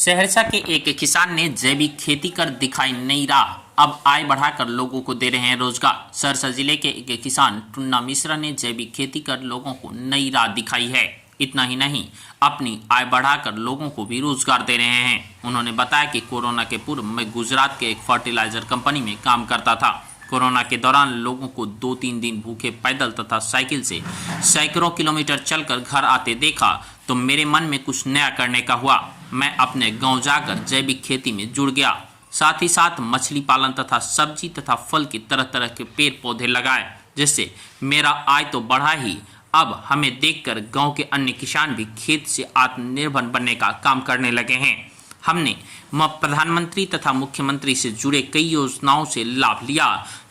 सहरसा के एक किसान ने जैविक खेती कर दिखाई नई राह। अब आय बढ़ाकर लोगों को दे रहे हैं रोजगार। सहरसा जिले के एक किसान टुन्ना मिश्रा ने जैविक खेती कर लोगों को नई राह दिखाई है। इतना ही नहीं, अपनी आय बढ़ाकर लोगों को भी रोजगार दे रहे हैं। उन्होंने बताया कि कोरोना के पूर्व मैं गुजरात के एक फर्टिलाइजर कंपनी में काम करता था। कोरोना के दौरान लोगों को 2-3 दिन भूखे पैदल तथा साइकिल से सैकड़ों किलोमीटर चलकर घर आते देखा तो मेरे मन में कुछ नया करने का हुआ। मैं अपने गांव जाकर जैविक खेती में जुड़ गया। साथ ही साथ मछली पालन तथा सब्जी तथा फल की तरह तरह के पेड़ पौधे लगाए, जिससे मेरा आय तो बढ़ा ही, अब हमें देखकर गांव के अन्य किसान भी खेत से आत्मनिर्भर बनने का काम करने लगे हैं। हमने प्रधानमंत्री तथा मुख्यमंत्री से जुड़े कई योजनाओं से लाभ लिया,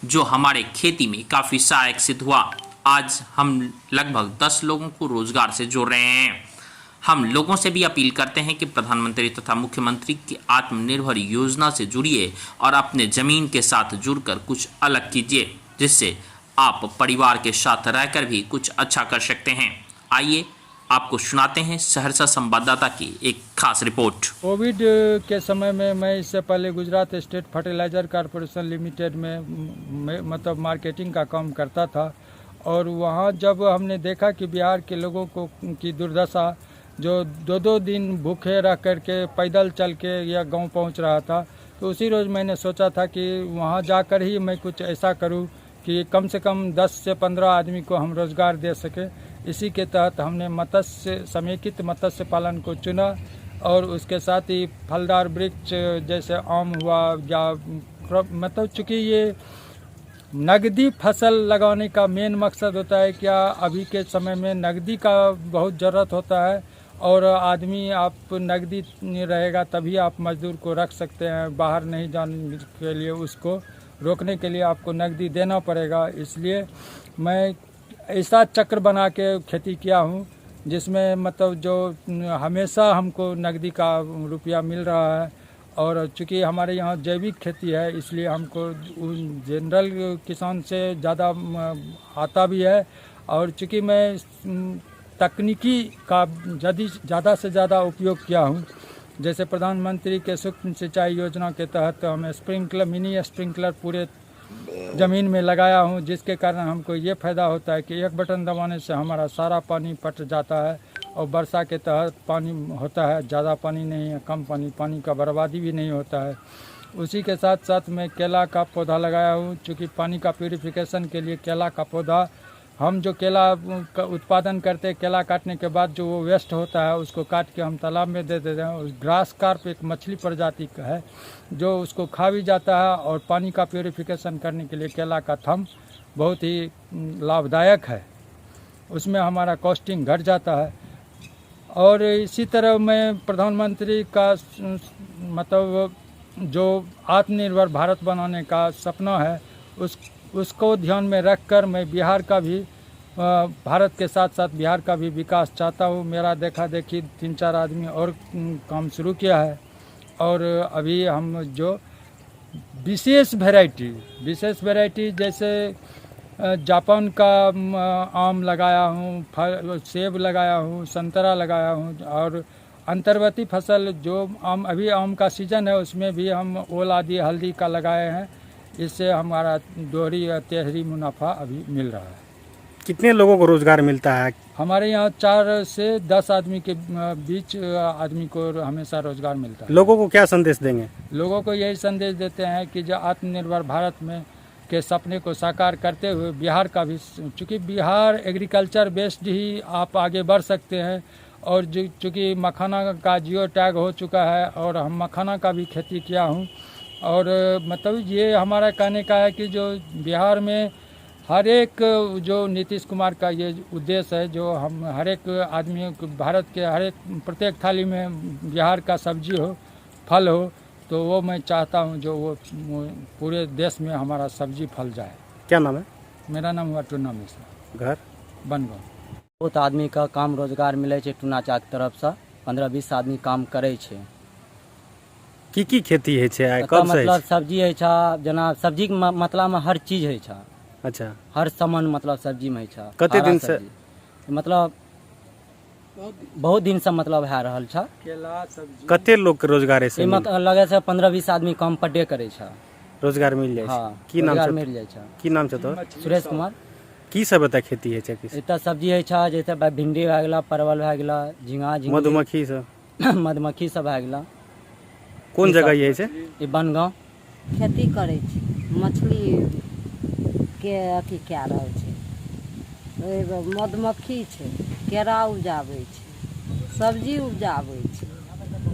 जो हमारे खेती में काफी सहायक सिद्ध हुआ। आज हम लगभग 10 लोगों को रोजगार से जोड़ रहे हैं। हम लोगों से भी अपील करते हैं कि प्रधानमंत्री तथा मुख्यमंत्री की आत्मनिर्भर योजना से जुड़िए और अपने जमीन के साथ जुड़कर कुछ अलग कीजिए, जिससे आप परिवार के साथ रहकर भी कुछ अच्छा कर सकते हैं। आइए आपको सुनाते हैं सहरसा संवाददाता की एक खास रिपोर्ट। कोविड के समय में मैं इससे पहले Gujarat State Fertilizer Corporation Limited में मतलब मार्केटिंग का काम करता था, और वहाँ जब हमने देखा कि बिहार के लोगों को की दुर्दशा, जो 2-2 दिन भूखे रह करके पैदल चल के या गांव पहुंच रहा था, तो उसी रोज़ मैंने सोचा था कि वहां जाकर ही मैं कुछ ऐसा करूं कि कम से कम 10 से 15 आदमी को हम रोज़गार दे सके। इसी के तहत हमने समेकित मत्स्य पालन को चुना, और उसके साथ ही फलदार वृक्ष जैसे आम हुआ या मतलब चूँकि ये नगदी फसल लगाने का मेन मकसद होता है, क्या अभी के समय में नगदी का बहुत ज़रूरत होता है, और आदमी आप नगदी रहेगा तभी आप मजदूर को रख सकते हैं। बाहर नहीं जाने के लिए उसको रोकने के लिए आपको नगदी देना पड़ेगा। इसलिए मैं ऐसा चक्र बना के खेती किया हूँ, जिसमें मतलब जो हमेशा हमको नगदी का रुपया मिल रहा है। और चूँकि हमारे यहाँ जैविक खेती है, इसलिए हमको जनरल किसान से ज़्यादा आता भी है। और चूँकि मैं तकनीकी का ज़्यादा से ज़्यादा उपयोग किया हूँ, जैसे प्रधानमंत्री के सूक्ष्म सिंचाई योजना के तहत हमें मिनी स्प्रिंकलर पूरे ज़मीन में लगाया हूँ, जिसके कारण हमको ये फ़ायदा होता है कि एक बटन दबाने से हमारा सारा पानी पट जाता है, और वर्षा के तहत पानी होता है, ज़्यादा पानी नहीं है, कम पानी का बर्बादी भी नहीं होता है। उसी के साथ साथ मैं केला का पौधा लगाया हूँ, चूँकि पानी का प्यूरिफिकेशन के लिए केला का पौधा, हम जो केला का उत्पादन करते हैं, केला काटने के बाद जो वो वेस्ट होता है उसको काट के हम तालाब में दे देते हैं। ग्रास कार्प एक मछली प्रजाति का है जो उसको खा भी जाता है, और पानी का प्यूरिफिकेशन करने के लिए केला का थम बहुत ही लाभदायक है, उसमें हमारा कॉस्टिंग घट जाता है। और इसी तरह मैं प्रधानमंत्री का मतलब जो आत्मनिर्भर भारत बनाने का सपना है, उसको ध्यान में रखकर मैं बिहार का भी भारत के साथ साथ बिहार का भी विकास चाहता हूँ। मेरा देखा देखी 3-4 आदमी और काम शुरू किया है, और अभी हम जो विशेष वैरायटी जैसे जापान का आम लगाया हूँ, सेब लगाया हूँ, संतरा लगाया हूँ, और अंतर्वर्ती फसल जो अभी आम का सीज़न है उसमें भी हम ओल आदि हल्दी का लगाए हैं। इससे हमारा दोहरी या तिहरी मुनाफा अभी मिल रहा है। कितने लोगों को रोजगार मिलता है? हमारे यहाँ 4 से 10 आदमी के बीच आदमी को हमेशा रोजगार मिलता है। लोगों को क्या संदेश देंगे? लोगों को यही संदेश देते हैं कि जो आत्मनिर्भर भारत में के सपने को साकार करते हुए बिहार का भी, चूँकि बिहार एग्रीकल्चर बेस्ड ही आप आगे बढ़ सकते हैं, और चूँकि मखाना का जियो टैग हो चुका है, और हम मखाना का भी खेती किया हूँ। और मतलब ये हमारा कहने का है कि जो बिहार में हर एक जो नीतीश कुमार का ये उद्देश्य है, जो हम हर एक आदमी को भारत के हर एक प्रत्येक थाली में बिहार का सब्जी हो, फल हो, तो वो मैं चाहता हूँ जो वो पूरे देश में हमारा सब्जी फल जाए। क्या नाम है? मेरा नाम हुआ टुन्ना मिश्रा, घर बनगांव। बहुत आदमी का काम रोजगार मिले छे टुना चा के तरफ से। 15-20 आदमी काम करे छे। की खेती है छे? कब से मतलब सब्जी है छा, जना सब्जी के मतलब में हर चीज है छा। अच्छा, हर सामान मतलब सब्जी में है छा। कते दिन से मतलब बहुत दिन से मतलब भए रहल छ। केला सब्जी कते लोग के रोजगार ऐसे एहिमे लगे छै 15-20 आदमी काम पर डे करे छ। रोजगार मिल जाए छै? हाँ की नाम रोजगार छै? मिल जाइ छ। की नाम छै तोहर? सुरेश कुमार। की सब एतऽ खेती होइ छै? एतऽ सब्जी होइ छ जैसे भिंडी भए गेला, परवल भए गेला, झिंगा झिंगी, मधुमक्खी सब मधुमक्खी सब भए गेला। कोन जगह ये छै? ई बनगांव। खेती करै छै, मछली के अथी कए रहल छै, ओहिमे मधुमक्खी छै, केरा उपजाबै छै, सब्जी उपजाबै छै,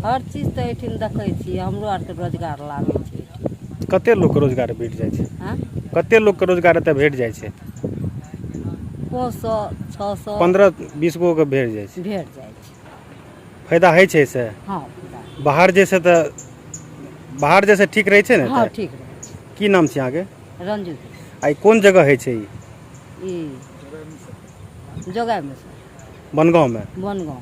हर चीज तऽ एहिठिन देखै छियै। हमरो आरके रोजगार लागै छै एहिठिन। कते लोग के रोजगार भेट जाइ छै? आँ कते लोग के रोजगार एतऽ भेट जाइ छै? 500-600 15-20 गो के भेट जाइ छै। भेट जाइ छै। फायदा होइ छै से? हाँ बाहर जैसे तऽ बाहर जैसे ठीक रहै छै ने? हाँ एतऽ? ठीक रहै छै। की नाम छै अहाँके? रंजू आई कोन जगह होइ छै? ई जोगाइमे बनगांव में? बनगांव